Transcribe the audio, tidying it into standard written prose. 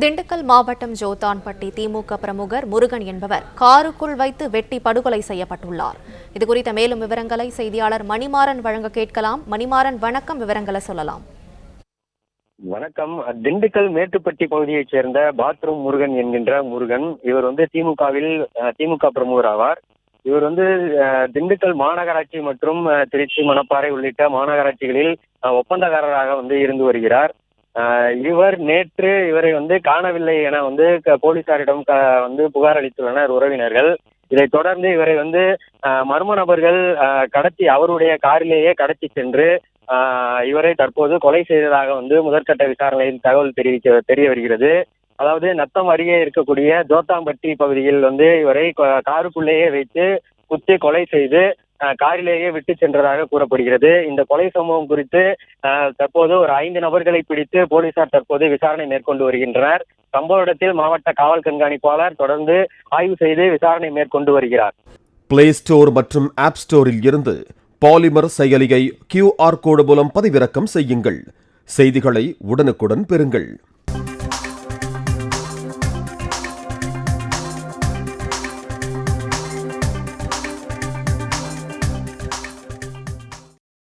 திண்டுக்கல் மாவட்டம் ஜோத்தான்பட்டி திமுக பிரமுகர் முருகன் என்பவர் காருக்குள் வைத்து வெட்டி படுகொலை செய்யப்பட்டுள்ளார். இதுகுறித்த மேலும் விவரங்களை செய்தியாளர் மணிமாறன் வழங்க கேட்கலாம். மணிமாறன், வணக்கம். விவரங்களை சொல்லலாம். வணக்கம். திண்டுக்கல் மேட்டுப்பட்டி பகுதியைச் சேர்ந்த பாத்ரூம் முருகன் என்கின்ற முருகன், இவர் திமுகவில் திமுக பிரமுகர் ஆவார். இவர் திண்டுக்கல் மாநகராட்சி மற்றும் திருச்சி, மணப்பாறை உள்ளிட்ட மாநகராட்சிகளில் ஒப்பந்தக்காரராக இருந்து வருகிறார். இவர் நேற்று இவரை காணவில்லை என போலீசாரிடம் புகார் அளித்துள்ளனர் உறவினர்கள். இதைத் தொடர்ந்து இவரை மர்ம நபர்கள் கடத்தி அவருடைய காரிலேயே கடத்தி சென்று இவரை தற்போது கொலை செய்ததாக முதற்கட்ட விசாரணையில் தகவல் தெரிய வருகிறது. அதாவது நத்தம் அருகே இருக்கக்கூடிய ஜோத்தாம்பட்டி பகுதியில் இவரை காருக்குள்ளேயே வைத்து குத்தி கொலை செய்து காரிலேயே விட்டு சென்றதாக கூறப்படுகிறது. இந்த கொலை சம்பவம் குறித்து தற்போது ஒரு 5 நபர்களை பிடித்து போலீசார் தற்போது விசாரணை மேற்கொண்டு வருகின்றனர். சம்பவ இடத்தில் மாவட்ட காவல் கண்காணிப்பாளர் தொடர்ந்து ஆய்வு செய்து விசாரணை மேற்கொண்டு வருகிறார். பிளே ஸ்டோர் மற்றும் ஆப் ஸ்டோரில் இருந்து பாலிமர் செயலியை QR கோடு மூலம் பதிவிறக்கம் செய்யுங்கள். செய்திகளை உடனுக்குடன் பெறுங்கள்.